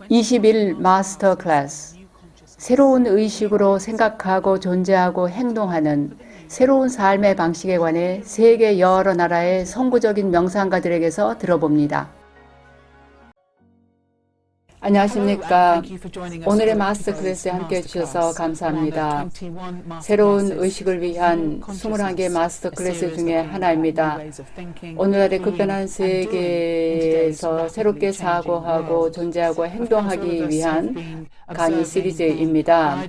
21 마스터 클래스. 새로운 의식으로 생각하고 존재하고 행동하는 새로운 삶의 방식에 관해 세계 여러 나라의 선구적인 명상가들에게서 들어봅니다. 안녕하십니까. 오늘의 마스터 클래스에 함께 해주셔서 감사합니다. 새로운 의식을 위한 21개 마스터 클래스 중에 하나입니다. 오늘날의 급변한 세계에서 새롭게 사고하고 존재하고 행동하기 위한 강의 시리즈입니다.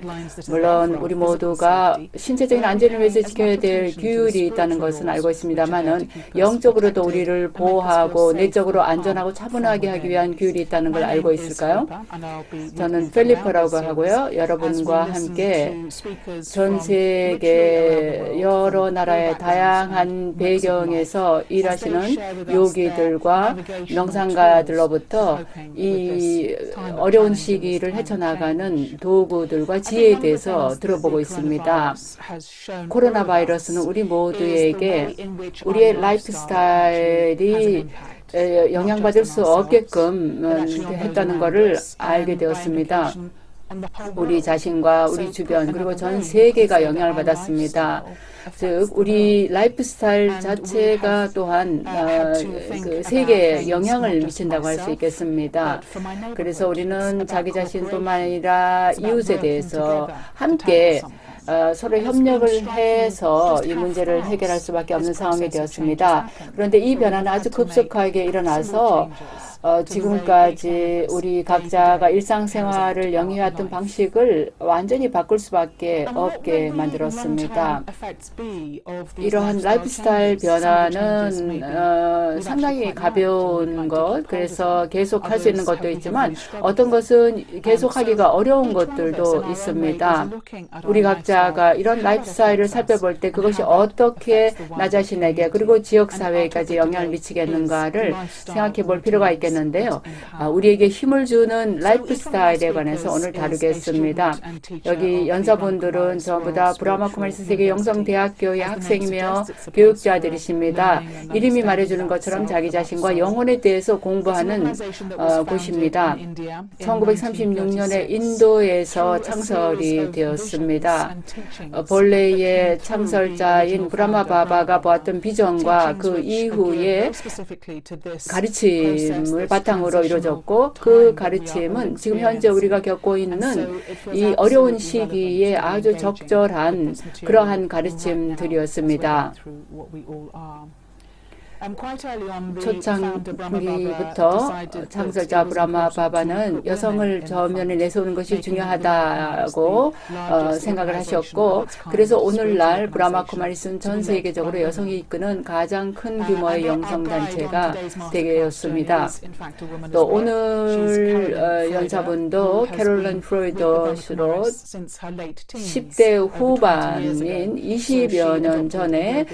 물론 우리 모두가 신체적인 안전을 위해서 지켜야 될 규율이 있다는 것은 알고 있습니다만은 영적으로도 우리를 보호하고 내적으로 안전하고 차분하게 하기 위한 규율이 있다는 걸 알고 있을까요? 저는 펠리퍼라고 하고요. 여러분과 함께 전 세계 여러 나라의 다양한 배경에서 일하시는 요기들과 명상가들로부터 이 어려운 시기를 헤쳐나가는 도구들과 지혜에 대해서 들어보고 있습니다. 코로나 바이러스는 우리 모두에게 우리의 라이프 스타일이 영향받을 수 없게끔 했다는 것을 알게 되었습니다. 우리 자신과 우리 주변 그리고 전 세계가 영향을 받았습니다. 즉 우리 라이프 스타일 자체가 또한 그 세계에 영향을 미친다고 할 수 있겠습니다. 그래서 우리는 자기 자신뿐만 아니라 이웃에 대해서 함께 서로 협력을 해서 이 문제를 해결할 수밖에 없는 상황이 되었습니다. 그런데 이 변화는 아주 급속하게 일어나서 지금까지 우리 각자가 일상생활을 영위해왔던 방식을 완전히 바꿀 수밖에 없게 만들었습니다. 이러한 라이프스타일 변화는 상당히 가벼운 것, 그래서 계속할 수 있는 것도 있지만 어떤 것은 계속하기가 어려운 것들도 있습니다. 우리 각자가 이런 라이프스타일을 살펴볼 때 그것이 어떻게 나 자신에게 그리고 지역사회까지 영향을 미치겠는가를 생각해 볼 필요가 있겠는데요. 우리에게 힘을 주는 라이프 스타일에 관해서 오늘 다루겠습니다. 여기 연사분들은 전부 다 브라마 쿠마리스 세계 영성대학교의 학생이며 교육자들이십니다. 이름이 말해주는 것처럼 자기 자신과 영혼에 대해서 공부하는 곳입니다. 1936년에 인도에서 창설이 되었습니다. 본래의 창설자인 브라마 바바가 보았던 비전과 그 이후에 가르침을 바탕으로 이루어졌고 그 가르침은 지금 현재 우리가 겪고 있는 이 어려운 시기에 아주 적절한 그러한 가르침들이었습니다. 초창기부터 창설자 브라마 바바는 여성을 저면에 내세우는 것이 중요하다고 생각을 하셨고, 그래서 오늘날 브라마 쿠마리스는 전 세계적으로 여성이 이끄는 가장 큰 규모의 영성단체가 되었습니다. 또 오늘 연사분도 캐롤린 프로이더시로 10대 후반인 20여 년 전에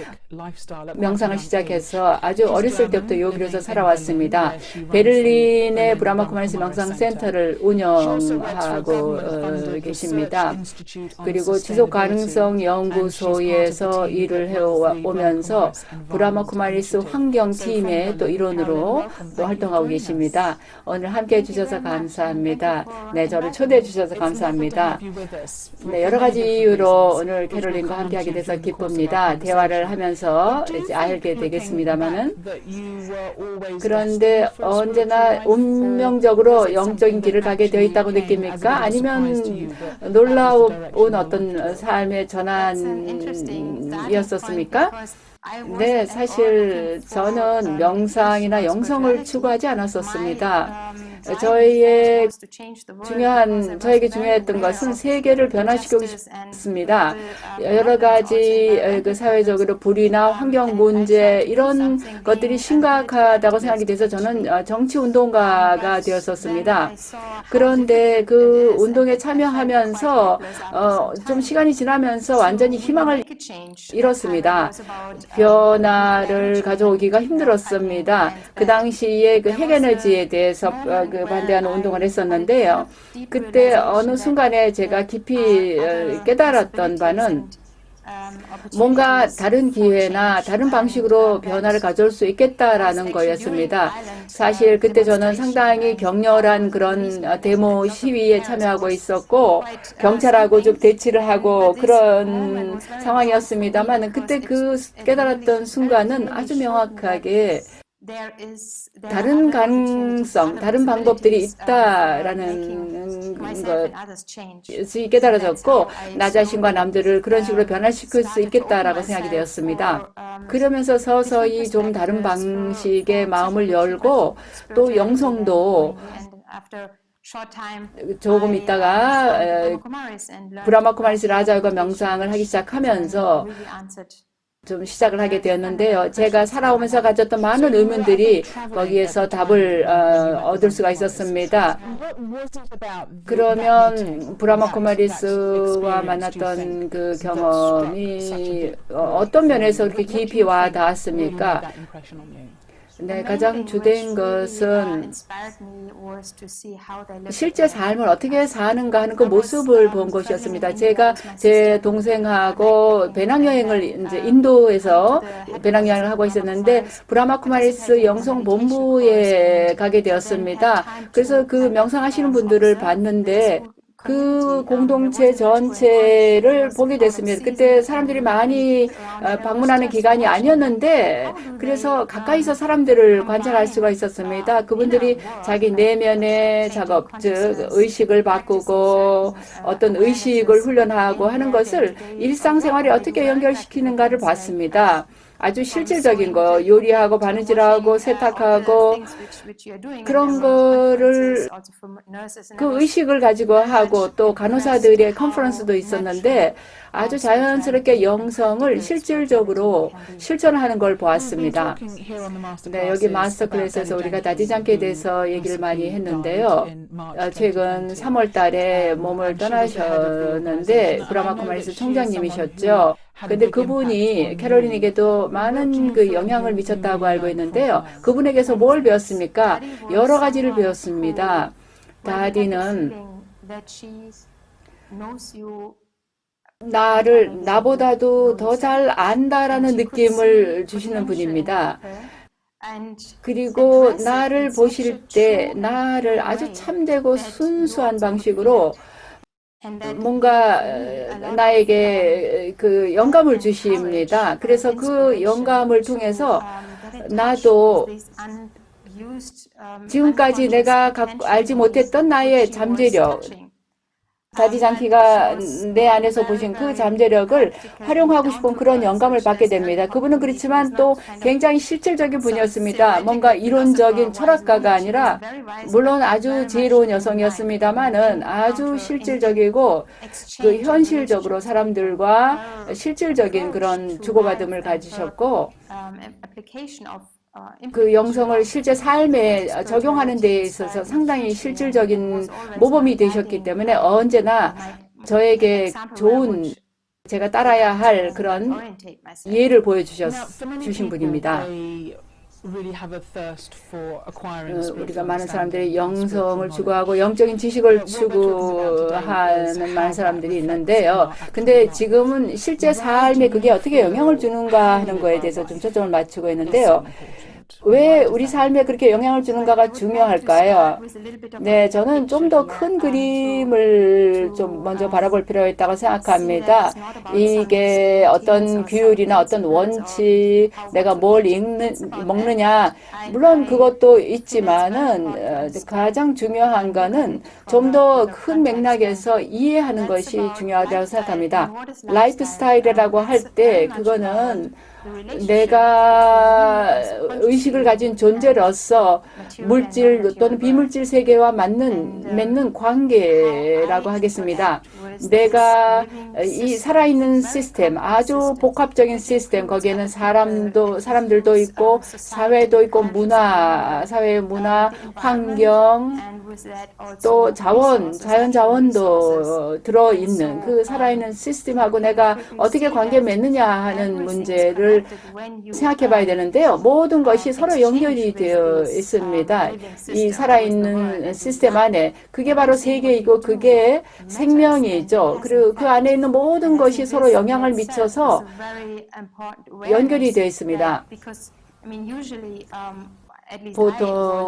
명상을 시작해서 아주 어렸을 때부터 요기로서 살아왔습니다. 베를린의 브라마 쿠마리스 명상센터를 운영하고 계십니다. 그리고 지속가능성 연구소에서 일을 해오면서 브라마 쿠마리스 환경팀의 또 일원으로 또 활동하고 계십니다. 오늘 함께 해주셔서 감사합니다. 네, 저를 초대해 주셔서 감사합니다. 네, 여러 가지 이유로 오늘 캐롤린과 함께하게 돼서 기쁩니다. 대화를 하면서 이제 알게 되겠습니다만 그런데 언제나 운명적으로 영적인 길을 가게 되어 있다고 느낍니까? 아니면 놀라운 어떤 삶의 전환이었었습니까? 네, 사실 저는 명상이나 영성을 추구하지 않았었습니다. 저에게 중요했던 것은 세계를 변화시키고 싶습니다. 여러 가지 그 사회적으로 불이나 환경 문제 이런 것들이 심각하다고 생각이 돼서 저는 정치 운동가가 되었었습니다. 그런데 그 운동에 참여하면서 좀 시간이 지나면서 완전히 희망을 잃었습니다. 변화를 가져오기가 힘들었습니다. 그 당시에 그 핵에너지에 대해서 그 반대하는 운동을 했었는데요. 그때 어느 순간에 제가 깊이 깨달았던 바는 뭔가 다른 기회나 다른 방식으로 변화를 가져올 수 있겠다라는 거였습니다. 사실 그때 저는 상당히 격렬한 그런 데모 시위에 참여하고 있었고 경찰하고 좀 대치를 하고 그런 상황이었습니다만 그때 그 깨달았던 순간은 아주 명확하게 다른 가능성, 다른 방법들이 있다라는 것이 깨달아졌고 나 자신과 남들을 그런 식으로 변화시킬 수 있겠다라고 생각이 되었습니다. 그러면서 서서히 좀 다른 방식의 마음을 열고 또 영성도 조금 있다가 브라마 쿠마리스 라자유가 명상을 하기 시작하면서 좀 시작을 하게 되었는데요. 제가 살아오면서 가졌던 많은 의문들이 거기에서 답을 얻을 수가 있었습니다. 그러면 브라마 쿠마리스와 만났던 그 경험이 어떤 면에서 그렇게 깊이 와 닿았습니까? 네, 가장 주된 것은 실제 삶을 어떻게 사는가 하는 그 모습을 본 것이었습니다. 제가 제 동생하고 배낭여행을 이제 인도에서 배낭여행을 하고 있었는데 브라마 쿠마리스 영성 본부에 가게 되었습니다. 그래서 그 명상하시는 분들을 봤는데 그 공동체 전체를 보게 됐습니다. 그때 사람들이 많이 방문하는 기간이 아니었는데 그래서 가까이서 사람들을 관찰할 수가 있었습니다. 그분들이 자기 내면의 작업, 즉 의식을 바꾸고 어떤 의식을 훈련하고 하는 것을 일상생활에 어떻게 연결시키는가를 봤습니다. 아주 실질적인 거, 요리하고 바느질하고 세탁하고 그런 거를 그 의식을 가지고 하고 또 간호사들의 컨퍼런스도 있었는데 아주 자연스럽게 영성을 실질적으로 실천하는 걸 보았습니다. 네, 여기 마스터 클래스에서 우리가 다디장케에 대해서 얘기를 많이 했는데요. 최근 3월 달에 몸을 떠나셨는데 브라마 쿠마리스 총장님이셨죠. 근데 그분이 캐롤린에게도 많은 그 영향을 미쳤다고 알고 있는데요. 그분에게서 뭘 배웠습니까? 여러 가지를 배웠습니다. 다디는 나보다도 더 잘 안다라는 느낌을 주시는 분입니다. 그리고 나를 보실 때 나를 아주 참되고 순수한 방식으로 뭔가 나에게 그 영감을 주십니다. 그래서 그 영감을 통해서 나도 지금까지 내가 알지 못했던 나의 잠재력, 다디장키가 내 안에서 보신 그 잠재력을 활용하고 싶은 그런 영감을 받게 됩니다. 그분은 그렇지만 또 굉장히 실질적인 분이었습니다. 뭔가 이론적인 철학가가 아니라 물론 아주 지혜로운 여성이었습니다만은 아주 실질적이고 그 현실적으로 사람들과 실질적인 그런 주고받음을 가지셨고 그 영성을 실제 삶에 적용하는 데 있어서 상당히 실질적인 모범이 되셨기 때문에 언제나 저에게 좋은 제가 따라야 할 그런 예를 보여주신 분입니다. 우리가 많은 사람들이 영성을 추구하고 영적인 지식을 추구하는 많은 사람들이 있는데요. 근데 지금은 실제 삶에 그게 어떻게 영향을 주는가 하는 거에 대해서 좀 초점을 맞추고 있는데요. 왜 우리 삶에 그렇게 영향을 주는가가 중요할까요? 네, 저는 좀 더 큰 그림을 좀 먼저 바라볼 필요가 있다고 생각합니다. 이게 어떤 규율이나 어떤 원칙, 내가 뭘 먹느냐, 물론 그것도 있지만은 가장 중요한 거는 좀 더 큰 맥락에서 이해하는 것이 중요하다고 생각합니다. 라이프 스타일이라고 할 때 그거는 내가 의식을 가진 존재로서 물질 또는 비물질 세계와 맺는 관계라고 하겠습니다. 내가 이 살아있는 시스템, 아주 복합적인 시스템, 거기에는 사람들도 있고, 사회도 있고, 사회의 문화, 환경, 또 자연 자원도 들어있는 그 살아있는 시스템하고 내가 어떻게 관계 맺느냐 하는 문제를 생각해 봐야 되는데요. 모든 것이 서로 연결이 되어 있습니다. 이 살아있는 시스템 안에. 그게 바로 세계이고 그게 생명이죠. 그리고 그 안에 있는 모든 것이 서로 영향을 미쳐서 연결이 되어 있습니다. 보통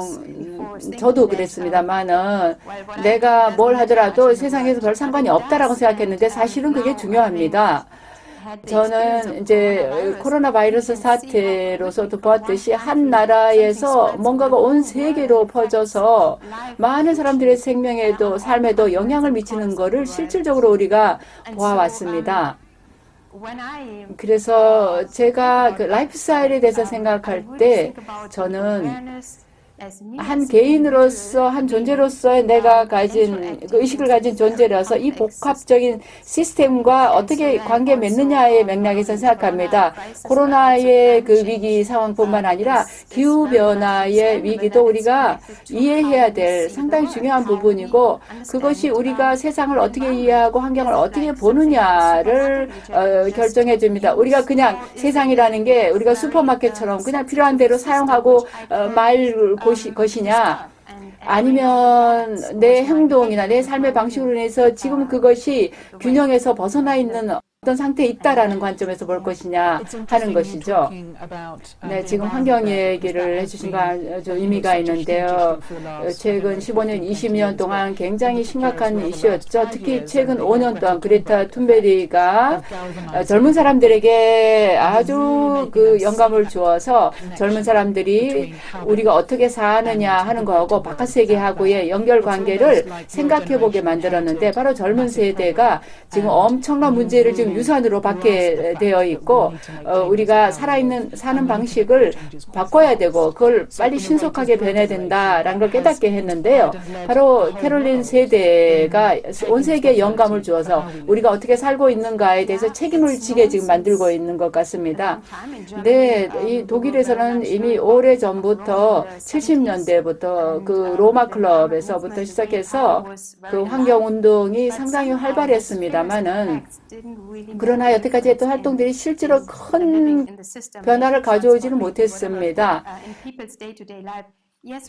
저도 그랬습니다만은 내가 뭘 하더라도 세상에서 별 상관이 없다라고 생각했는데 사실은 그게 중요합니다. 저는 이제 코로나 바이러스 사태로서도 보았듯이 한 나라에서 뭔가가 온 세계로 퍼져서 많은 사람들의 생명에도 삶에도 영향을 미치는 것을 실질적으로 우리가 보아왔습니다. 그래서 제가 그 라이프 스타일에 대해서 생각할 때 저는 한 개인으로서, 한 존재로서의 내가 가진, 그 의식을 가진 존재라서 이 복합적인 시스템과 어떻게 관계 맺느냐의 맥락에서 생각합니다. 코로나의 그 위기 상황뿐만 아니라 기후변화의 위기도 우리가 이해해야 될 상당히 중요한 부분이고 그것이 우리가 세상을 어떻게 이해하고 환경을 어떻게 보느냐를 결정해 줍니다. 우리가 그냥 세상이라는 게 우리가 슈퍼마켓처럼 그냥 필요한 대로 사용하고 말 것이냐 아니면 내 행동이나 내 삶의 방식으로 인해서 지금 그것이 균형에서 벗어나 있는 어떤 상태에 있다라는 관점에서 볼 것이냐 하는 것이죠. 네, 지금 환경 얘기를 해주신 거 아주 의미가 있는데요. 최근 15년, 20년 동안 굉장히 심각한 이슈였죠. 특히 최근 5년 동안 그레타 툰베리가 젊은 사람들에게 아주 그 영감을 주어서 젊은 사람들이 우리가 어떻게 사느냐 하는 거하고 바깥 세계하고의 연결 관계를 생각해 보게 만들었는데 바로 젊은 세대가 지금 엄청난 문제를 지금 유산으로 받게 되어 있고 우리가 사는 방식을 바꿔야 되고 그걸 빨리 신속하게 변해야 된다라는 걸 깨닫게 했는데요. 바로 캐롤린 세대가 온 세계에 영감을 주어서 우리가 어떻게 살고 있는가에 대해서 책임을 지게 지금 만들고 있는 것 같습니다. 네, 이 독일에서는 이미 오래전부터 70년대부터 그 로마 클럽에서부터 시작해서 그 환경 운동이 상당히 활발했습니다만은 그러나 여태까지 했던 활동들이 실제로 큰 변화를 가져오지는 못했습니다.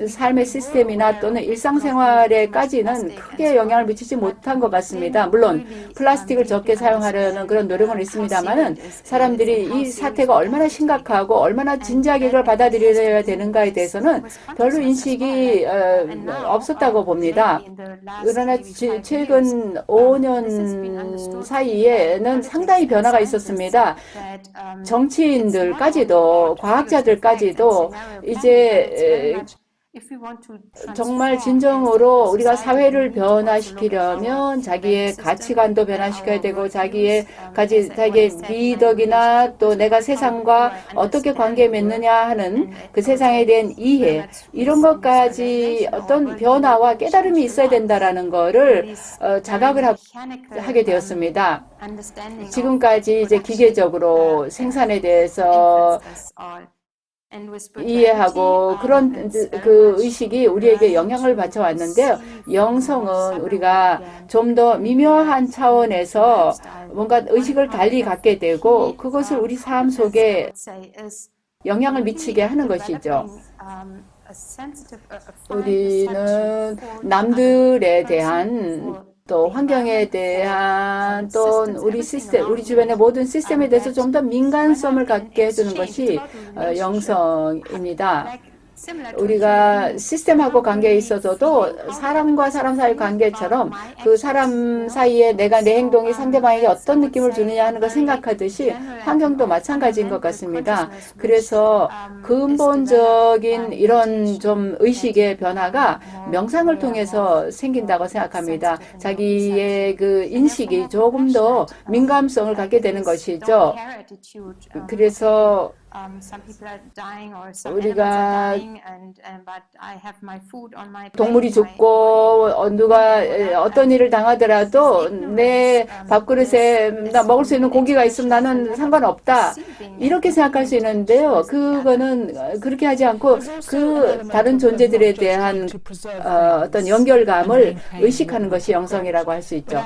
삶의 시스템이나 또는 일상생활에까지는 크게 영향을 미치지 못한 것 같습니다. 물론 플라스틱을 적게 사용하려는 그런 노력은 있습니다만은 사람들이 이 사태가 얼마나 심각하고 얼마나 진지하게 이걸 받아들여야 되는가에 대해서는 별로 인식이 없었다고 봅니다. 그러나 최근 5년 사이에는 상당히 변화가 있었습니다. 정치인들까지도 과학자들까지도 이제 정말 진정으로 우리가 사회를 변화시키려면 자기의 가치관도 변화시켜야 되고 자기의 미덕이나 또 내가 세상과 어떻게 관계 맺느냐 하는 그 세상에 대한 이해 이런 것까지 어떤 변화와 깨달음이 있어야 된다라는 거를 자각을 하게 되었습니다. 지금까지 이제 기계적으로 생산에 대해서 이해하고 그런 그 의식이 우리에게 영향을 받쳐 왔는데요. 영성은 우리가 좀 더 미묘한 차원에서 뭔가 의식을 달리 갖게 되고 그것을 우리 삶 속에 영향을 미치게 하는 것이죠. 우리는 남들에 대한 또 환경에 대한 또 우리 주변의 모든 시스템에 대해서 좀 더 민감성을 갖게 해주는 것이 영성입니다. 우리가 시스템하고 관계에 있어서도 사람과 사람 사이 관계처럼 그 사람 사이에 내가 내 행동이 상대방에게 어떤 느낌을 주느냐 하는 걸 생각하듯이 환경도 마찬가지인 것 같습니다. 그래서 근본적인 이런 좀 의식의 변화가 명상을 통해서 생긴다고 생각합니다. 자기의 그 인식이 조금 더 민감성을 갖게 되는 것이죠. 그래서 우리가 동물이 죽고 누가 어떤 일을 당하더라도 내 밥그릇에 나 먹을 수 있는 고기가 있으면 나는 상관없다. 이렇게 생각할 수 있는데요. 그거는 그렇게 하지 않고 그 다른 존재들에 대한 어떤 연결감을 의식하는 것이 영성이라고 할 수 있죠.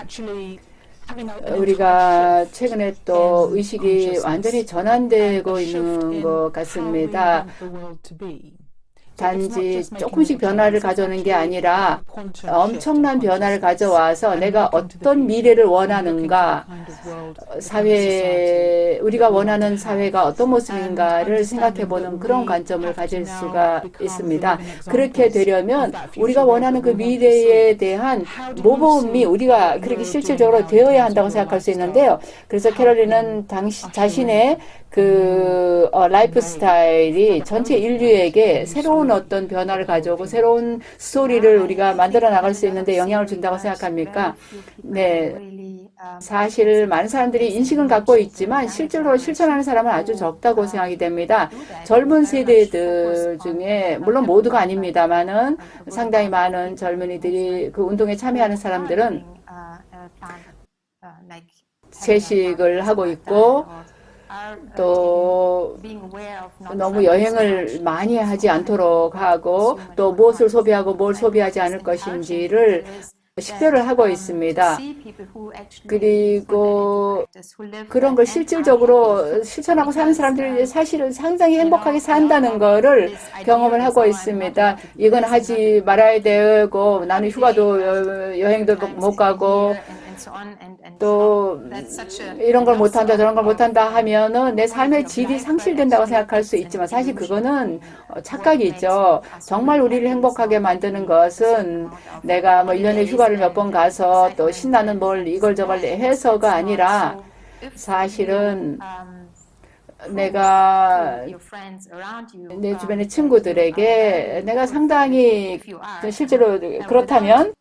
우리가 최근에 또 의식이 완전히 전환되고 있는 것 같습니다. 단지 조금씩 변화를 가져오는 게 아니라 엄청난 변화를 가져와서 내가 어떤 미래를 원하는가, 우리가 원하는 사회가 어떤 모습인가를 생각해보는 그런 관점을 가질 수가 있습니다. 그렇게 되려면 우리가 원하는 그 미래에 대한 모범이 우리가 그렇게 실질적으로 되어야 한다고 생각할 수 있는데요. 그래서 캐롤린은 자신의 라이프 스타일이 전체 인류에게 새로운 어떤 변화를 가져오고 새로운 스토리를 우리가 만들어 나갈 수 있는데 영향을 준다고 생각합니까? 네. 사실 많은 사람들이 인식은 갖고 있지만 실제로 실천하는 사람은 아주 적다고 생각이 됩니다. 젊은 세대들 중에 물론 모두가 아닙니다만은 상당히 많은 젊은이들이 그 운동에 참여하는 사람들은 채식을 하고 있고 또 너무 여행을 많이 하지 않도록 하고 또 무엇을 소비하고 뭘 소비하지 않을 것인지를 식별을 하고 있습니다. 그리고 그런 걸 실질적으로 실천하고 사는 사람들이 사실은 상당히 행복하게 산다는 거를 경험을 하고 있습니다. 이건 하지 말아야 되고 나는 휴가도 여행도 못 가고 또 이런 걸 못한다 저런 걸 못한다 하면은 내 삶의 질이 상실된다고 생각할 수 있지만 사실 그거는 착각이죠. 정말 우리를 행복하게 만드는 것은 내가 뭐 1년에 휴가를 몇 번 가서 또 신나는 뭘 이걸 저걸 해서가 아니라 사실은 내가 내 주변의 친구들에게 내가 상당히 실제로 그렇다면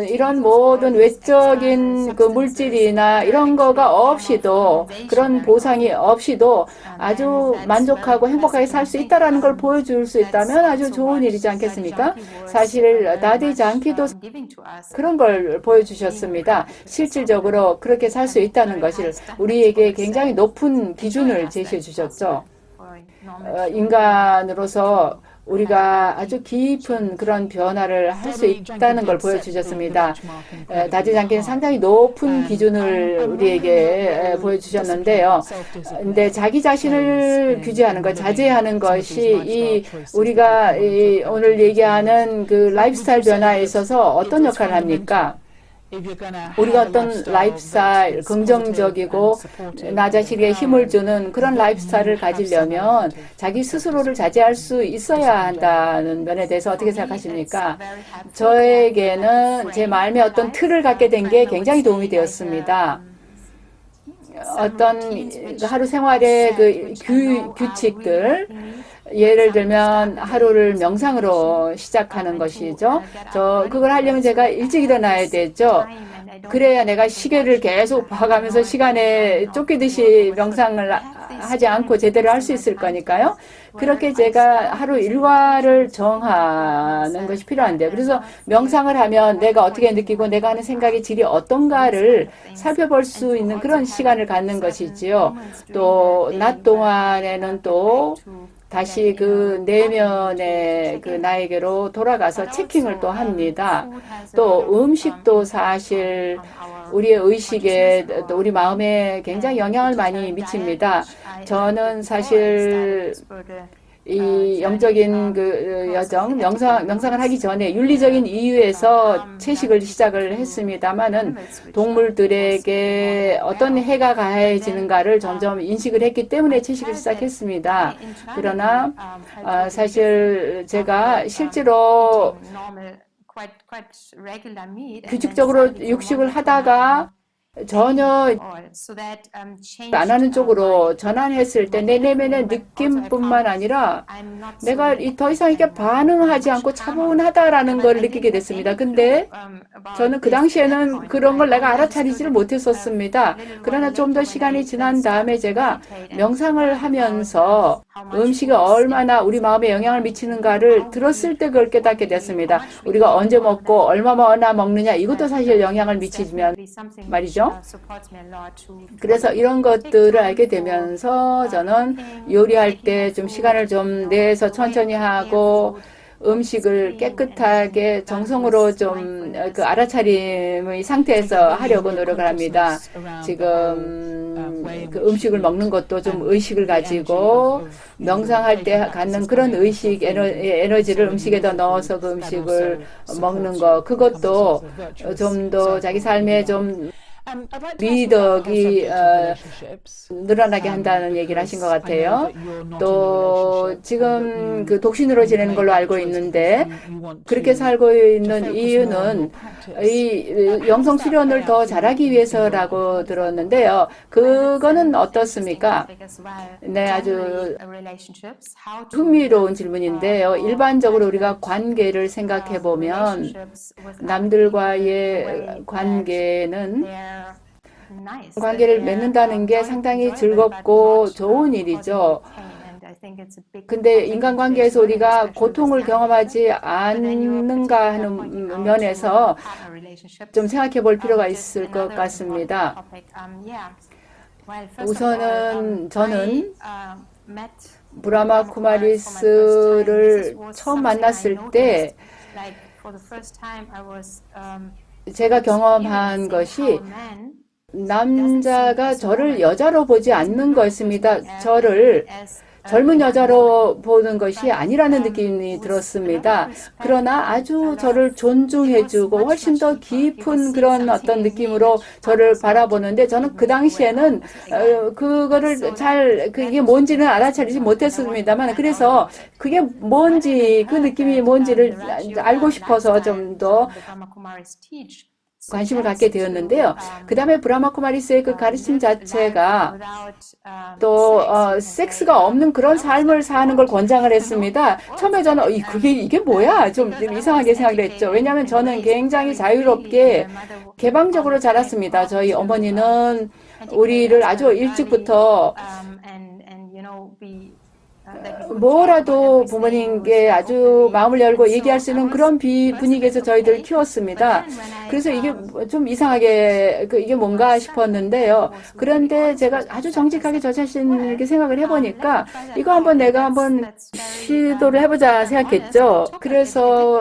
이런 모든 외적인 그 물질이나 이런 거가 없이도 그런 보상이 없이도 아주 만족하고 행복하게 살 수 있다라는 걸 보여줄 수 있다면 아주 좋은 일이지 않겠습니까? 사실 다디 장키도 그런 걸 보여주셨습니다. 실질적으로 그렇게 살 수 있다는 것을 우리에게 굉장히 높은 기준을 제시해 주셨죠. 인간으로서 우리가 아주 깊은 그런 변화를 할 수 있다는 걸 보여주셨습니다. 다지 장기는 상당히 높은 기준을 우리에게 보여주셨는데요. 근데 자기 자신을 규제하는 것, 자제하는 것이 우리가 오늘 얘기하는 그 라이프스타일 변화에 있어서 어떤 역할을 합니까? 우리가 어떤 라이프스타일, 긍정적이고 나 자신에게 힘을 주는 그런 라이프스타일을 가지려면 자기 스스로를 자제할 수 있어야 한다는 면에 대해서 어떻게 생각하십니까? 저에게는 제 마음에 어떤 틀을 갖게 된 게 굉장히 도움이 되었습니다. 어떤 하루 생활의 그 규칙들, 예를 들면 하루를 명상으로 시작하는 것이죠. 그걸 하려면 제가 일찍 일어나야 되죠. 그래야 내가 시계를 계속 봐가면서 시간에 쫓기듯이 명상을 하지 않고 제대로 할 수 있을 거니까요. 그렇게 제가 하루 일과를 정하는 것이 필요한데요. 그래서 명상을 하면 내가 어떻게 느끼고 내가 하는 생각의 질이 어떤가를 살펴볼 수 있는 그런 시간을 갖는 것이지요. 또 낮 동안에는 또 다시 그 내면의 그 나에게로 돌아가서 체킹을 또 합니다. 또 음식도 사실 우리의 의식에 또 우리 마음에 굉장히 영향을 많이 미칩니다. 저는 사실 이 영적인 그 여정, 명상을 하기 전에 윤리적인 이유에서 채식을 시작을 했습니다만은 동물들에게 어떤 해가 가해지는가를 점점 인식을 했기 때문에 채식을 시작했습니다. 그러나 사실 제가 실제로 규칙적으로 육식을 하다가 전혀 안 하는 쪽으로 전환했을 때 내 내면의 느낌뿐만 아니라 내가 더 이상 이렇게 반응하지 않고 차분하다라는 걸 느끼게 됐습니다. 근데 저는 그 당시에는 그런 걸 내가 알아차리지를 못했었습니다. 그러나 좀 더 시간이 지난 다음에 제가 명상을 하면서 음식이 얼마나 우리 마음에 영향을 미치는가를 들었을 때 그걸 깨닫게 됐습니다. 우리가 언제 먹고 얼마나 먹느냐 이것도 사실 영향을 미치면 말이죠. 그래서 이런 것들을 알게 되면서 저는 요리할 때 좀 시간을 좀 내서 천천히 하고 음식을 깨끗하게 정성으로 좀 그 알아차림의 상태에서 하려고 노력을 합니다. 지금 그 음식을 먹는 것도 좀 의식을 가지고 명상할 때 갖는 그런 의식 에너지를 음식에다 넣어서 그 음식을 먹는 거 그것도 좀 더 자기 삶에 좀 미덕이 늘어나게 한다는 얘기를 하신 것 같아요. 또 지금 그 독신으로 지내는 걸로 알고 있는데 그렇게 살고 있는 이유는 이 영성 수련을 더 잘하기 위해서라고 들었는데요. 그거는 어떻습니까? 네, 아주 흥미로운 질문인데요. 일반적으로 우리가 관계를 생각해 보면 남들과의 관계를 맺는다는 게 상당히 즐겁고 좋은 일이죠. 근데 인간관계에서 우리가 고통을 경험하지 않는가 하는 면에서 좀 생각해 볼 필요가 있을 것 같습니다. 우선은 저는 브라마 쿠마리스를 처음 만났을 때 제가 경험한 것이 남자가 저를 여자로 보지 않는 것입니다. 저를 젊은 여자로 보는 것이 아니라는 느낌이 들었습니다. 그러나 아주 저를 존중해주고 훨씬 더 깊은 그런 어떤 느낌으로 저를 바라보는데 저는 그 당시에는 그거를 이게 뭔지는 알아차리지 못했습니다만 그래서 그게 뭔지 그 느낌이 뭔지를 알고 싶어서 좀 더 관심을 갖게 되었는데요. 그 다음에 브라마 쿠마리스의 그 가르침 자체가 또 섹스가 없는 그런 삶을 사는 걸 권장을 했습니다. 처음에 저는 이게 뭐야? 좀 이상하게 생각을 했죠. 왜냐하면 저는 굉장히 자유롭게 개방적으로 자랐습니다. 저희 어머니는 우리를 아주 일찍부터 뭐라도 부모님께 아주 마음을 열고 얘기할 수 있는 그런 분위기에서 저희들 키웠습니다. 그래서 이게 좀 이상하게 이게 뭔가 싶었는데요. 그런데 제가 아주 정직하게 저 자신에게 생각을 해보니까 이거 한번 내가 한번 시도를 해보자 생각했죠. 그래서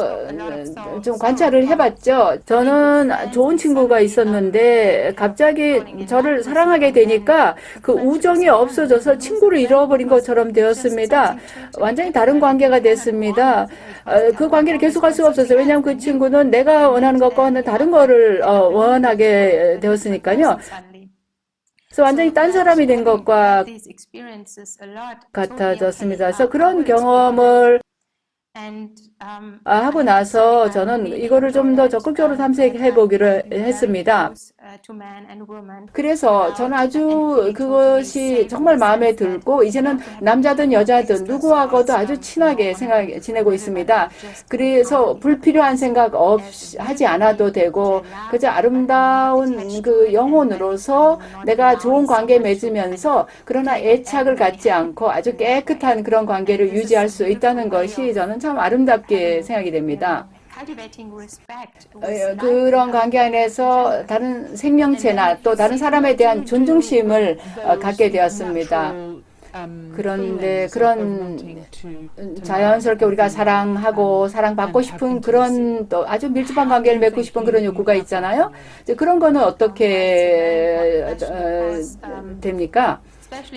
좀 관찰을 해봤죠. 저는 좋은 친구가 있었는데 갑자기 저를 사랑하게 되니까 그 우정이 없어져서 친구를 잃어버린 것처럼 되었습니다. 완전히 다른 관계가 됐습니다. 그 관계를 계속할 수가 없었어요. 왜냐하면 그 친구는 내가 원하는 것과는 다른 거를 원하게 되었으니까요. 그래서 완전히 딴 사람이 된 것과 같아졌습니다. 그래서 그런 경험을 하고 나서 저는 이거를 좀 더 적극적으로 탐색해 보기로 했습니다. 그래서 저는 아주 그것이 정말 마음에 들고 이제는 남자든 여자든 누구하고도 아주 친하게 지내고 있습니다. 그래서 불필요한 생각 하지 않아도 되고 그저 아름다운 그 영혼으로서 내가 좋은 관계 맺으면서 그러나 애착을 갖지 않고 아주 깨끗한 그런 관계를 유지할 수 있다는 것이 저는 참 아름답게 생각이 됩니다. 그런 관계 안에서 다른 생명체나 또 다른 사람에 대한 존중심을 갖게 되었습니다. 그런데 그런 자연스럽게 우리가 사랑하고 사랑받고 싶은 그런 또 아주 밀접한 관계를 맺고 싶은 그런 욕구가 있잖아요. 그런 거는 어떻게 됩니까?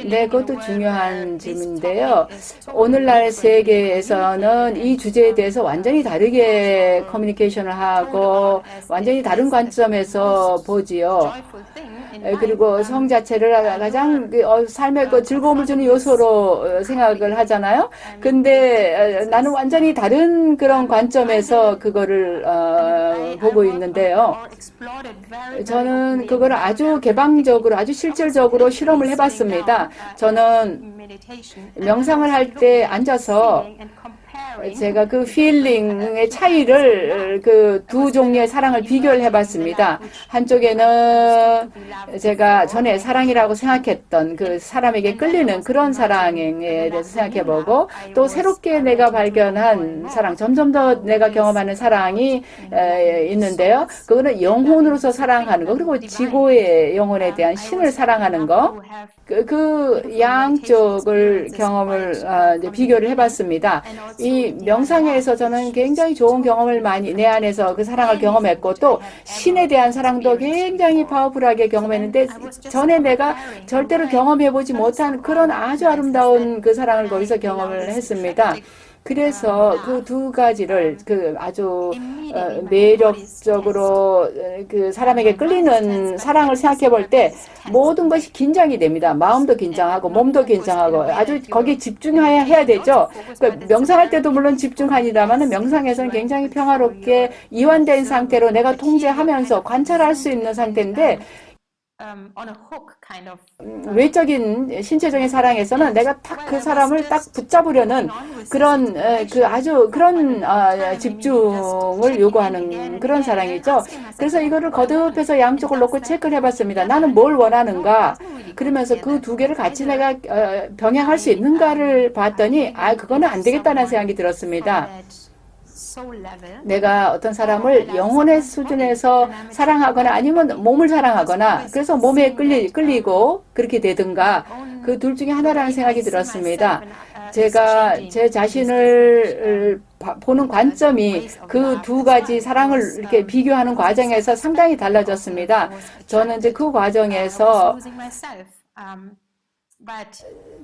네, 그것도 중요한 질문인데요. 오늘날 세계에서는 이 주제에 대해서 완전히 다르게 커뮤니케이션을 하고 완전히 다른 관점에서 보지요. 그리고 성 자체를 가장 삶의 그 즐거움을 주는 요소로 생각을 하잖아요. 근데 나는 완전히 다른 그런 관점에서 그거를 보고 있는데요. 저는 그걸 아주 개방적으로, 아주 실질적으로 실험을 해봤습니다. 저는 명상을 할 때 앉아서 제가 그 필링의 차이를 그 두 종류의 사랑을 비교를 해봤습니다. 한쪽에는 제가 전에 사랑이라고 생각했던 그 사람에게 끌리는 그런 사랑에 대해서 생각해보고 또 새롭게 내가 발견한 사랑, 점점 더 내가 경험하는 사랑이 있는데요. 그거는 영혼으로서 사랑하는 거, 그리고 지고의 영혼에 대한 신을 사랑하는 거, 그 양쪽을 경험을 이제 비교를 해봤습니다. 이 명상에서 저는 굉장히 좋은 경험을 많이 내 안에서 그 사랑을 경험했고 또 신에 대한 사랑도 굉장히 파워풀하게 경험했는데 전에 내가 절대로 경험해보지 못한 그런 아주 아름다운 그 사랑을 거기서 경험을 했습니다. 그래서 그 두 가지를 그 아주 매력적으로 그 사람에게 끌리는 사랑을 생각해 볼 때 모든 것이 긴장이 됩니다. 마음도 긴장하고 몸도 긴장하고 아주 거기에 집중해야 되죠. 그러니까 명상할 때도 물론 집중하니다만 명상에서는 굉장히 평화롭게 이완된 상태로 내가 통제하면서 관찰할 수 있는 상태인데 외적인 신체적인 사랑에서는 내가 딱 그 사람을 딱 붙잡으려는 그런 그 아주 그런 집중을 요구하는 그런 사랑이죠. 그래서 이거를 거듭해서 양쪽을 놓고 체크를 해봤습니다. 나는 뭘 원하는가? 그러면서 그 두 개를 같이 내가 병행할 수 있는가를 봤더니 그거는 안 되겠다는 생각이 들었습니다. 내가 어떤 사람을 영혼의 수준에서 사랑하거나 아니면 몸을 사랑하거나 그래서 몸에 끌리고 그렇게 되든가 그 둘 중에 하나라는 생각이 들었습니다. 제가 제 자신을 보는 관점이 그 두 가지 사랑을 이렇게 비교하는 과정에서 상당히 달라졌습니다. 저는 이제 그 과정에서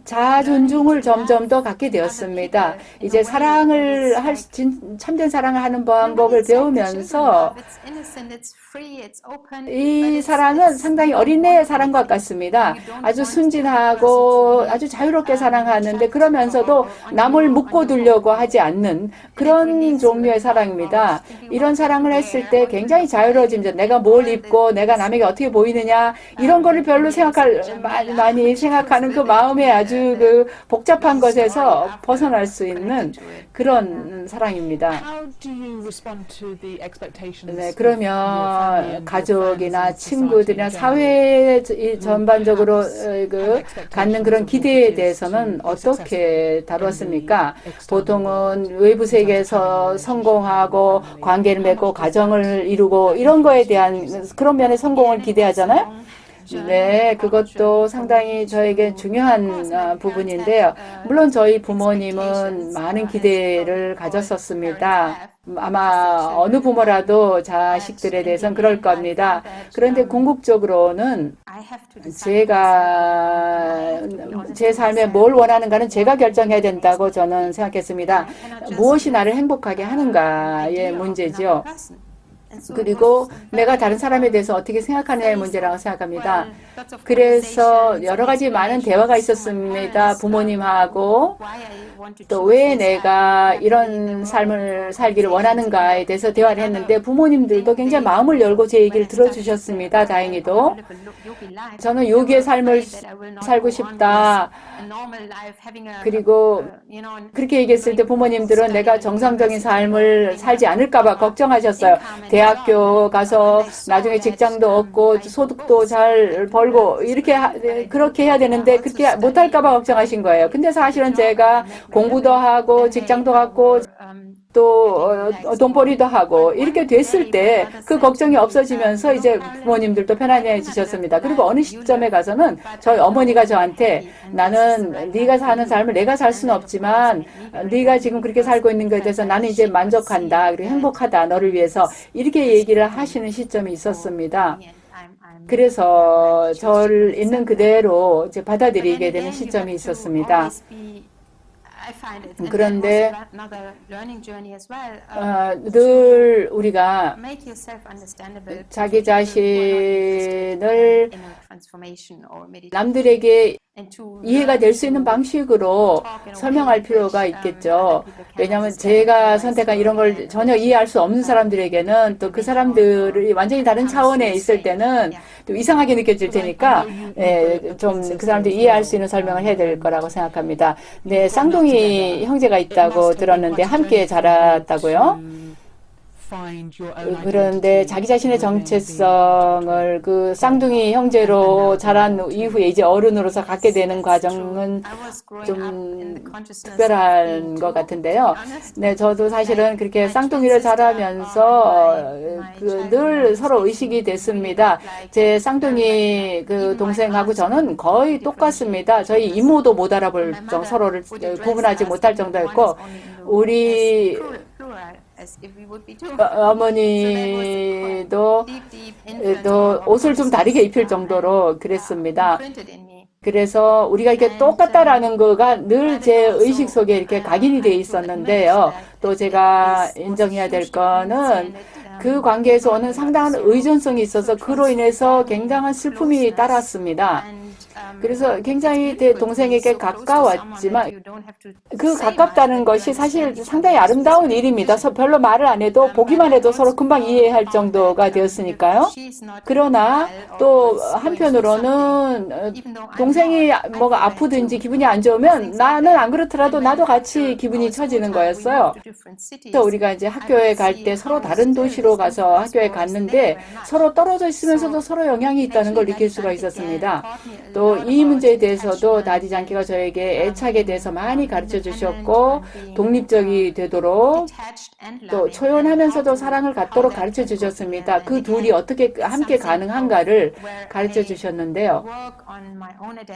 자아 존중을 점점 더 갖게 되었습니다. 이제 사랑을 참된 사랑을 하는 방법을 배우면서 이 사랑은 상당히 어린애의 사랑과 같습니다. 아주 순진하고 아주 자유롭게 사랑하는데 그러면서도 남을 묶어두려고 하지 않는 그런 종류의 사랑입니다. 이런 사랑을 했을 때 굉장히 자유로워집니다. 내가 뭘 입고 내가 남에게 어떻게 보이느냐 이런 거를 별로 많이 생각하는 그 마음의 아주 그 복잡한 것에서 벗어날 수 있는 그런 사랑입니다. 네, 그러면 가족이나 친구들이나 사회 전반적으로 갖는 그런 기대에 대해서는 어떻게 다뤘습니까? 보통은 외부 세계에서 성공하고 관계를 맺고 가정을 이루고 이런 거에 대한 그런 면의 성공을 기대하잖아요. 네, 그것도 상당히 저에게 중요한 부분인데요. 물론 저희 부모님은 많은 기대를 가졌었습니다. 아마 어느 부모라도 자식들에 대해서는 그럴 겁니다. 그런데 궁극적으로는 제가 제 삶에 뭘 원하는가는 제가 결정해야 된다고 저는 생각했습니다. 무엇이 나를 행복하게 하는가의 문제죠. 그리고 내가 다른 사람에 대해서 어떻게 생각하느냐의 문제라고 생각합니다. 그래서 여러 가지 많은 대화가 있었습니다. 부모님하고 또 왜 내가 이런 삶을 살기를 원하는가에 대해서 대화를 했는데 부모님들도 굉장히 마음을 열고 제 얘기를 들어주셨습니다. 다행히도. 저는 요기의 삶을 살고 싶다. 그리고 그렇게 얘기했을 때 부모님들은 내가 정상적인 삶을 살지 않을까 봐 걱정하셨어요. 대학교 가서 나중에 직장도 얻고 소득도 잘 벌고 그렇게 해야 되는데 그렇게 못할까 봐 걱정하신 거예요. 근데 사실은 제가 공부도 하고 직장도 갖고 또 돈벌이도 하고 이렇게 됐을 때 그 걱정이 없어지면서 이제 부모님들도 편안해지셨습니다. 그리고 어느 시점에 가서는 저희 어머니가 저한테 나는 네가 사는 삶을 내가 살 수는 없지만 네가 지금 그렇게 살고 있는 것에 대해서 나는 이제 만족한다. 그리고 행복하다. 너를 위해서 이렇게 얘기를 하시는 시점이 있었습니다. 그래서 저를 있는 그대로 이제 받아들이게 되는 시점이 있었습니다. 그런데 늘 우리가 자기 자신을 남들에게 이해가 될 수 있는 방식으로 설명할 필요가 있겠죠. 왜냐하면 제가 선택한 이런 걸 전혀 이해할 수 없는 사람들에게는 또 그 사람들이 완전히 다른 차원에 있을 때는 또 이상하게 느껴질 테니까 좀 그 사람들이 이해할 수 있는 설명을 해야 될 거라고 생각합니다. 네, 쌍둥이 형제가 있다고 들었는데 함께 자랐다고요? 그런데 자기 자신의 정체성을 그 쌍둥이 형제로 자란 이후에 이제 어른으로서 갖게 되는 과정은 좀 특별한 것 같은데요. 네, 저도 사실은 그렇게 쌍둥이를 자라면서 늘 서로 의식이 됐습니다. 제 쌍둥이 그 동생하고 저는 거의 똑같습니다. 저희 이모도 못 알아볼 정도, 서로를 구분하지 못할 정도였고, 우리 어머니도 또 옷을 좀 다르게 입힐 정도로 그랬습니다. 그래서 우리가 이렇게 똑같다라는 거가 늘 제 의식 속에 이렇게 각인이 돼 있었는데요. 또 제가 인정해야 될 거는 그 관계에서 오는 상당한 의존성이 있어서 그로 인해서 굉장한 슬픔이 따랐습니다. 그래서 굉장히 제 동생에게 가까웠지만 그 가깝다는 것이 사실 상당히 아름다운 일입니다. 별로 말을 안 해도 보기만 해도 서로 금방 이해할 정도가 되었으니까요. 그러나 또 한편으로는 동생이 뭐가 아프든지 기분이 안 좋으면 나는 안 그렇더라도 나도 같이 기분이 처지는 거였어요. 그래서 우리가 이제 학교에 갈 때 서로 다른 도시로 가서 학교에 갔는데 서로 떨어져 있으면서도 서로 영향이 있다는 걸 느낄 수가 있었습니다. 또 이 문제에 대해서도 다디 장기가 저에게 애착에 대해서 많이 가르쳐 주셨고 독립적이 되도록 또 초연하면서도 사랑을 갖도록 가르쳐 주셨습니다. 그 둘이 어떻게 함께 가능한가를 가르쳐 주셨는데요.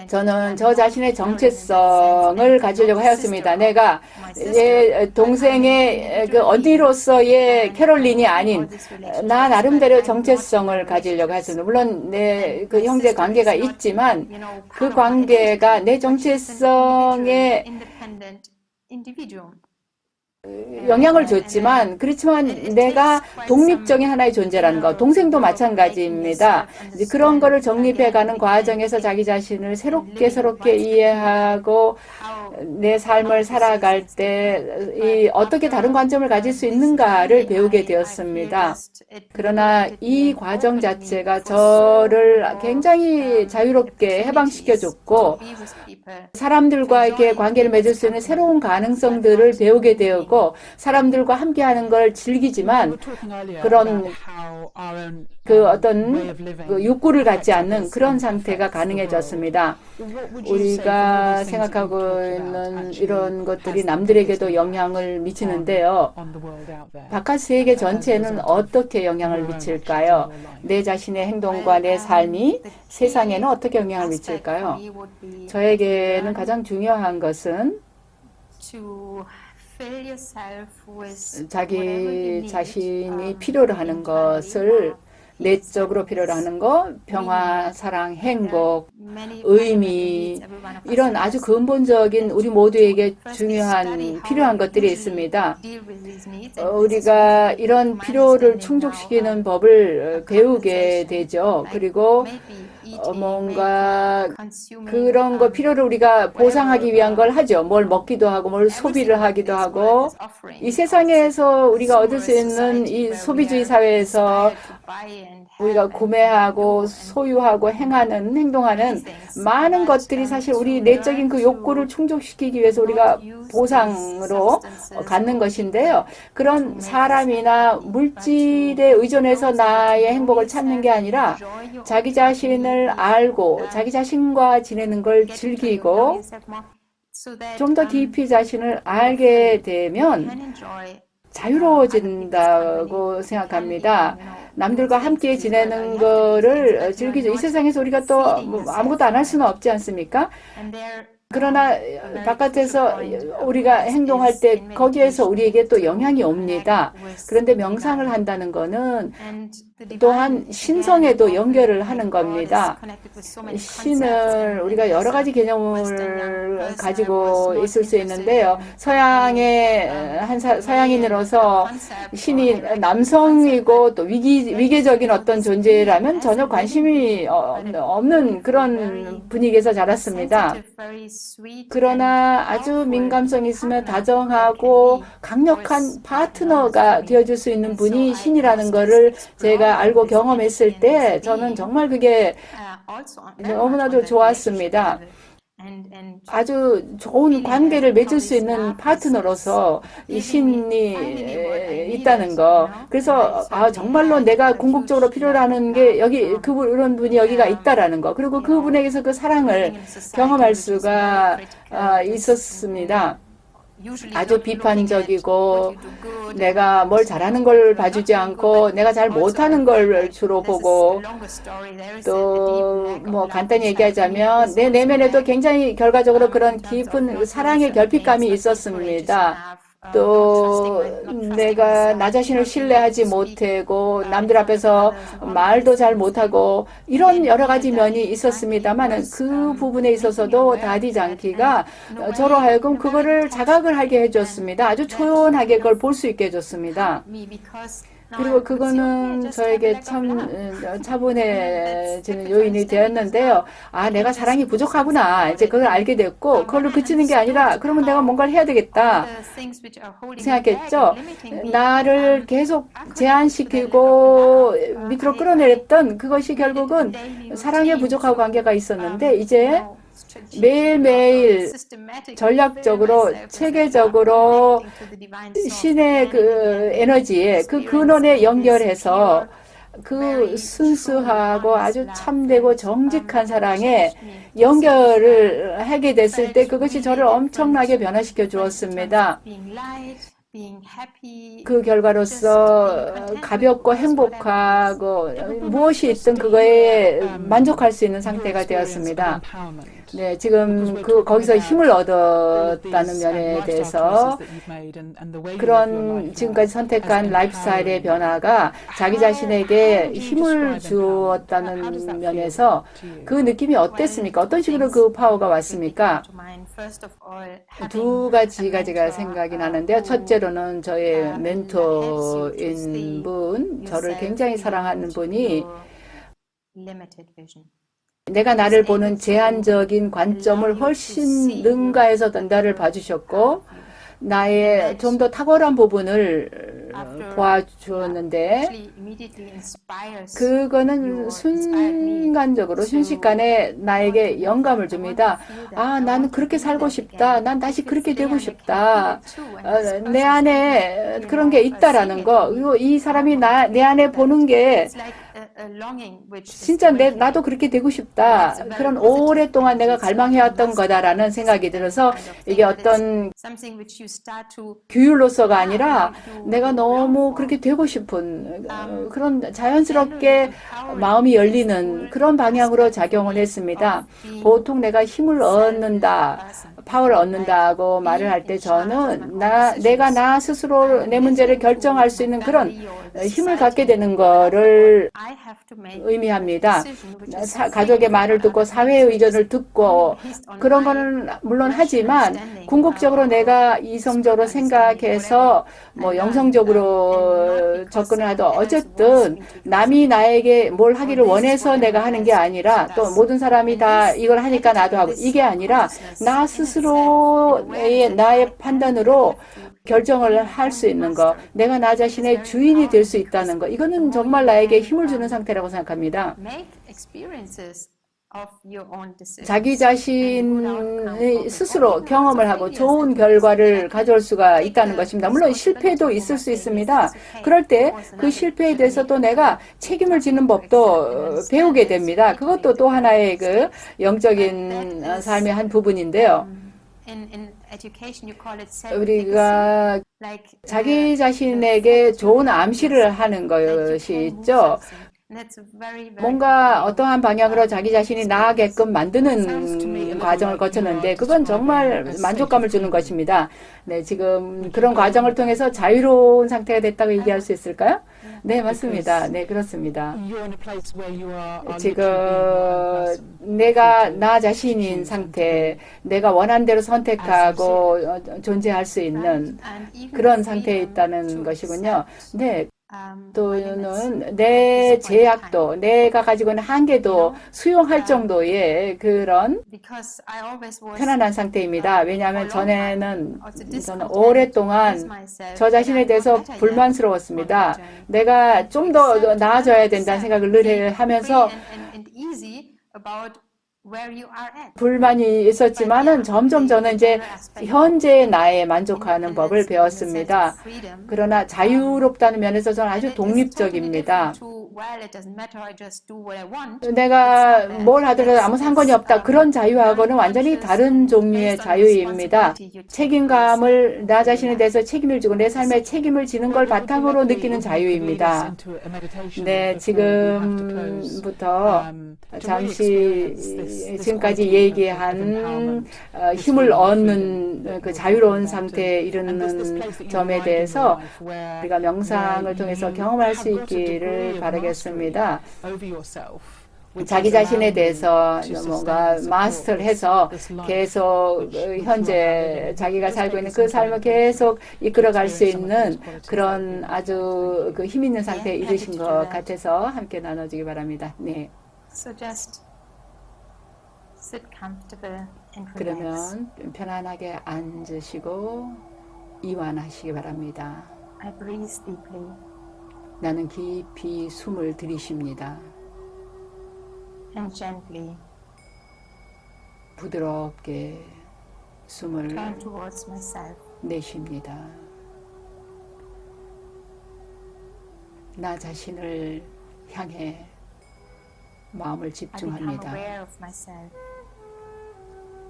저는 저 자신의 정체성을 가지려고 하였습니다. 내가 내 동생의 그 언니로서의 캐롤린이 아닌 나 나름대로 정체성을 가지려고 했습니다. 물론 내 그 형제 관계가 있지만 그 관계가 내 정체성에 영향을 줬지만 그렇지만 내가 독립적인 하나의 존재라는 것, 동생도 마찬가지입니다. 그런 거를 정립해가는 과정에서 자기 자신을 새롭게 이해하고 내 삶을 살아갈 때 어떻게 다른 관점을 가질 수 있는가를 배우게 되었습니다. 그러나 이 과정 자체가 저를 굉장히 자유롭게 해방시켜줬고 사람들과 이렇게 관계를 맺을 수 있는 새로운 가능성들을 배우게 되었고 사람들과 함께하는 걸 즐기지만 그런 그 어떤 그 욕구를 갖지 않는 그런 상태가 가능해졌습니다. 우리가 생각하고 있는 이런 것들이 남들에게도 영향을 미치는데요. 바깥 세계 전체는 어떻게 영향을 미칠까요? 내 자신의 행동과 내 삶이 세상에는 어떻게 영향을 미칠까요? 저에게는 가장 중요한 것은 자기 자신이 필요로 하는 것을 내적으로 필요로 하는 것, 평화, 사랑, 행복, 의미 이런 아주 근본적인 우리 모두에게 중요한 필요한 것들이 있습니다. 우리가 이런 필요를 충족시키는 법을 배우게 되죠. 그리고 뭔가 그런 거 필요를 우리가 보상하기 위한 걸 하죠. 뭘 먹기도 하고 뭘 소비를 하기도 하고 이 세상에서 우리가 얻을 수 있는 이 소비주의 사회에서 우리가 구매하고 소유하고 행동하는 많은 것들이 사실 우리 내적인 그 욕구를 충족시키기 위해서 우리가 보상으로 갖는 것인데요. 그런 사람이나 물질에 의존해서 나의 행복을 찾는 게 아니라 자기 자신을 알고 자기 자신과 지내는 걸 즐기고 좀 더 깊이 자신을 알게 되면 자유로워진다고 생각합니다. 남들과 함께 지내는 거를 즐기죠. 이 세상에서 우리가 또 아무것도 안 할 수는 없지 않습니까? 그러나 바깥에서 우리가 행동할 때 거기에서 우리에게 또 영향이 옵니다. 그런데 명상을 한다는 것은 또한 신성에도 연결을 하는 겁니다. 신을 우리가 여러 가지 개념을 가지고 있을 수 있는데요. 서양인으로서 신이 남성이고 또 위계적인 어떤 존재라면 전혀 관심이 없는 그런 분위기에서 자랐습니다. 그러나 아주 민감성이 있으면 다정하고 강력한 파트너가 되어줄 수 있는 분이 신이라는 것을 제가 알고 경험했을 때 저는 정말 그게 너무나도 좋았습니다. 아주 좋은 관계를 맺을 수 있는 파트너로서 이 신이 있다는 거. 그래서 정말로 내가 궁극적으로 필요로 하는 게 여기 그런 분이 여기가 있다라는 거. 그리고 그분에게서 그 사랑을 경험할 수가 있었습니다. 아주 비판적이고 내가 뭘 잘하는 걸 봐주지 않고 내가 잘 못하는 걸 주로 보고 또 뭐 간단히 얘기하자면 내 내면에도 굉장히 결과적으로 그런 깊은 사랑의 결핍감이 있었습니다. 또 내가 나 자신을 신뢰하지 못하고 남들 앞에서 말도 잘 못하고 이런 여러 가지 면이 있었습니다만 그 부분에 있어서도 다디 장키가 저로 하여금 그거를 자각을 하게 해줬습니다. 아주 초연하게 그걸 볼 수 있게 해줬습니다. 그리고 그거는 저에게 참 차분해지는 요인이 되었는데요. 내가 사랑이 부족하구나. 이제 그걸 알게 됐고, 그걸로 그치는 게 아니라, 그러면 내가 뭔가를 해야 되겠다. 생각했죠. 나를 계속 제한시키고 밑으로 끌어내렸던 그것이 결국은 사랑에 부족하고 관계가 있었는데, 이제 매일매일 전략적으로 체계적으로 신의 그 에너지에 그 근원에 연결해서 그 순수하고 아주 참되고 정직한 사랑에 연결을 하게 됐을 때 그것이 저를 엄청나게 변화시켜 주었습니다. 그 결과로서 가볍고 행복하고 무엇이 있든 그거에 만족할 수 있는 상태가 되었습니다. 네, 지금 거기서 힘을 얻었다는 면에 대해서 그런 지금까지 선택한 라이프스타일의 변화가 자기 자신에게 힘을 주었다는 면에서 그 느낌이 어땠습니까? 어떤 식으로 그 파워가 왔습니까? 두 가지가 제가 생각이 나는데요. 첫째로는 저의 멘토인 분, 저를 굉장히 사랑하는 분이 내가 나를 보는 제한적인 관점을 훨씬 능가해서 나를 봐주셨고 나의 좀 더 탁월한 부분을 보아주었는데 그거는 순간적으로 순식간에 나에게 영감을 줍니다. 나는 그렇게 살고 싶다. 난 다시 그렇게 되고 싶다. 내 안에 그런 게 있다라는 거. 그리고 이 사람이 내 안에 보는 게 진짜 나도 그렇게 되고 싶다. 그런 오랫동안 내가 갈망해왔던 거다라는 생각이 들어서 이게 어떤 규율로서가 아니라 내가 너무 그렇게 되고 싶은 그런 자연스럽게 마음이 열리는 그런 방향으로 작용을 했습니다. 보통 내가 힘을 얻는다, 파워를 얻는다고 말을 할 때 저는 내가 나 스스로 내 문제를 결정할 수 있는 그런 힘을 갖게 되는 거를 의미합니다. 가족의 말을 듣고 사회의 의견을 듣고 그런 거는 물론 하지만 궁극적으로 내가 이성적으로 생각해서 뭐 영성적으로 접근을 하도 어쨌든 남이 나에게 뭘 하기를 원해서 내가 하는 게 아니라 또 모든 사람이 다 이걸 하니까 나도 하고 이게 아니라 나 스스로의 나의 판단으로 결정을 할 수 있는 거, 내가 나 자신의 주인이 될 수 있다는 거, 이거는 정말 나에게 힘을 주는 상태라고 생각합니다. 자기 자신이 스스로 경험을 하고 좋은 결과를 가져올 수가 있다는 것입니다. 물론 실패도 있을 수 있습니다. 그럴 때 그 실패에 대해서 또 내가 책임을 지는 법도 배우게 됩니다. 그것도 또 하나의 그 영적인 삶의 한 부분인데요. 우리가 자기 자신에게 좋은 암시를 하는 것이 있죠. 뭔가 어떠한 방향으로 자기 자신이 나아가게끔 만드는 과정을 거쳤는데 그건 정말 만족감을 주는 것입니다. 네, 지금 그런 과정을 통해서 자유로운 상태가 됐다고 얘기할 수 있을까요? 네, 맞습니다. 네, 그렇습니다. 지금 내가 나 자신인 상태, 내가 원하는 대로 선택하고 존재할 수 있는 그런 상태에 있다는 것이군요. 네. 또는 내 제약도 내가 가지고 있는 한계도 수용할 정도의 그런 편안한 상태입니다. 왜냐하면 저는 오랫동안 저 자신에 대해서 불만스러웠습니다. 내가 좀 더 나아져야 된다는 생각을 늘 하면서 불만이 있었지만은 점점 저는 이제 현재의 나에 만족하는 법을 배웠습니다. 그러나 자유롭다는 면에서 저는 아주 독립적입니다. 내가 뭘 하더라도 아무 상관이 없다. 그런 자유하고는 완전히 다른 종류의 자유입니다. 책임감을 나 자신에 대해서 책임을 지고 내 삶에 책임을 지는 걸 바탕으로 느끼는 자유입니다. 네, 지금부터 잠시 지금까지 얘기한 힘을 얻는 그 자유로운 상태에 이르는 점에 대해서 우리가 명상을 통해서 경험할 수 있기를 바라겠습니다. 자기 자신에 대해서 뭔가 마스터를 해서 계속 현재 자기가 살고 있는 그 삶을 계속 이끌어갈 수 있는 그런 아주 그 힘 있는 상태에 이르신 것 같아서 함께 나눠주기 바랍니다. 네. 그러면 편안하게 앉으시고 이완하시기 바랍니다. 나는 깊이 숨을 들이쉽니다. 부드럽게 숨을 내쉽니다. 나 자신을 향해 마음을 집중합니다.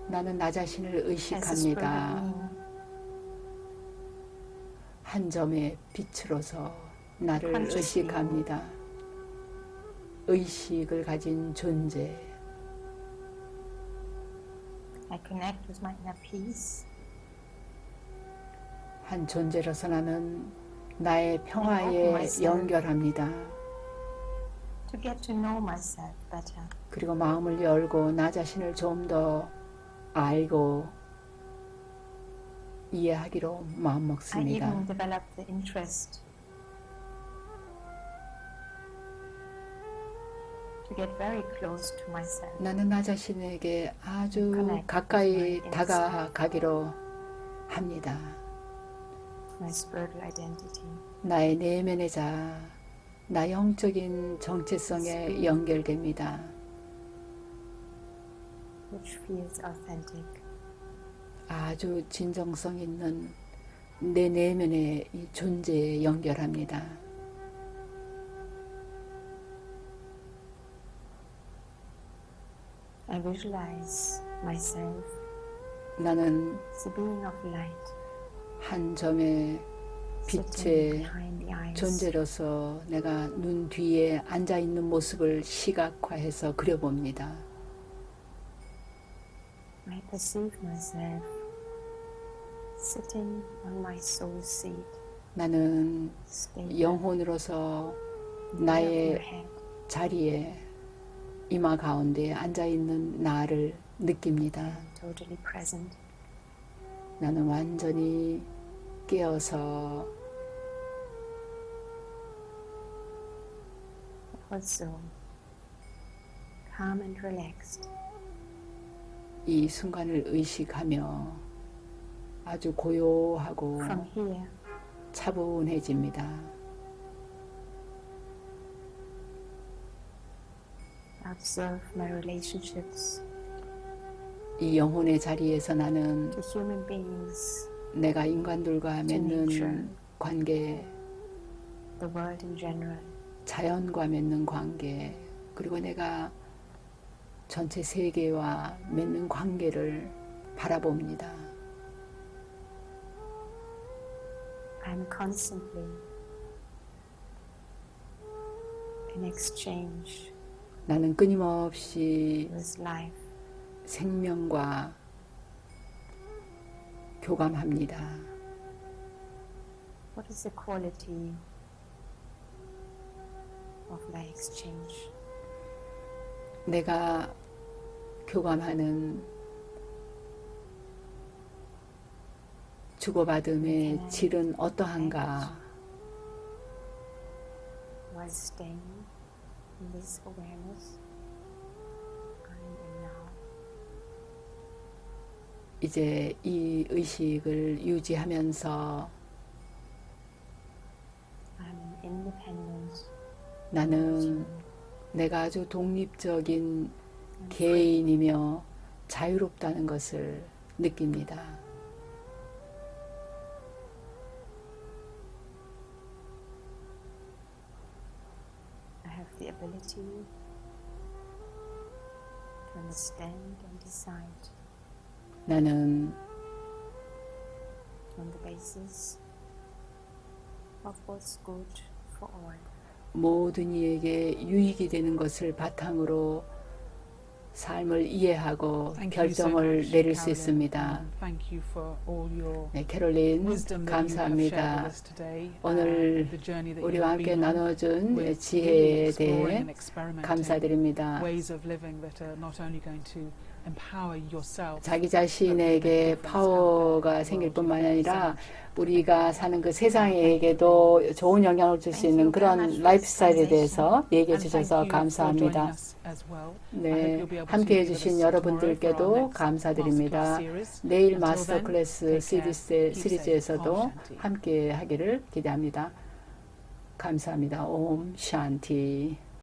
나는 나 자신을 의식합니다. 한 점의 빛으로서 나를 의식합니다. 의식을 가진 존재. 한 존재로서 나는 나의 평화에 연결합니다. 그리고 마음을 열고 나 자신을 좀 더 알고 이해하기로 마음먹습니다. 나는 나 자신에게 아주 가까이 다가가기로 합니다. 나의 내면의 자, 나 영적인 정체성에 연결됩니다. 아주 진정성 있는 내 내면의 이 존재에 연결합니다. 나는 한 점의 빛의 존재로서 내가 눈 뒤에 앉아있는 모습을 시각화해서 그려봅니다. 나는 영혼으로서 나의 자리에 이마 가운데 앉아있는 나를 느낍니다. 나는 완전히 깨어서 이 순간을 의식하며 아주 고요하고 차분해집니다. 이 영혼의 자리에서 나는 내가 인간들과 맺는 관계, 자연과 맺는 관계, 그리고 내가 전체 세계와 맺는 관계를 바라봅니다. 나는 끊임없이 with life. 생명과 교감합니다. What is the quality of my exchange? 내가 교감하는 주고받음의 질은 어떠한가? While staying in this awareness, I am now. 이제 이 의식을 유지하면서 I am an independent 나는 내가 아주 독립적인 개인이며 자유롭다는 것을 느낍니다. I have the ability to understand and decide 나는 on the basis of what's good for all. 모든 이에게 유익이 되는 것을 바탕으로 삶을 이해하고 결정을 내릴 수 있습니다. 네, 캐롤린, 감사합니다. 오늘 우리와 함께 나눠준 지혜에 대해 감사드립니다. 자기 자신에게 파워가 생길 뿐만 아니라 우리가 사는 그 세상에게도 좋은 영향을 줄 수 있는 그런 라이프 스타일에 대해서 얘기해 주셔서 감사합니다. 네, 함께 해주신 여러분들께도 감사드립니다. 내일 마스터 클래스 시리즈에서도 함께 하기를 기대합니다. 감사합니다. 옴 샨티.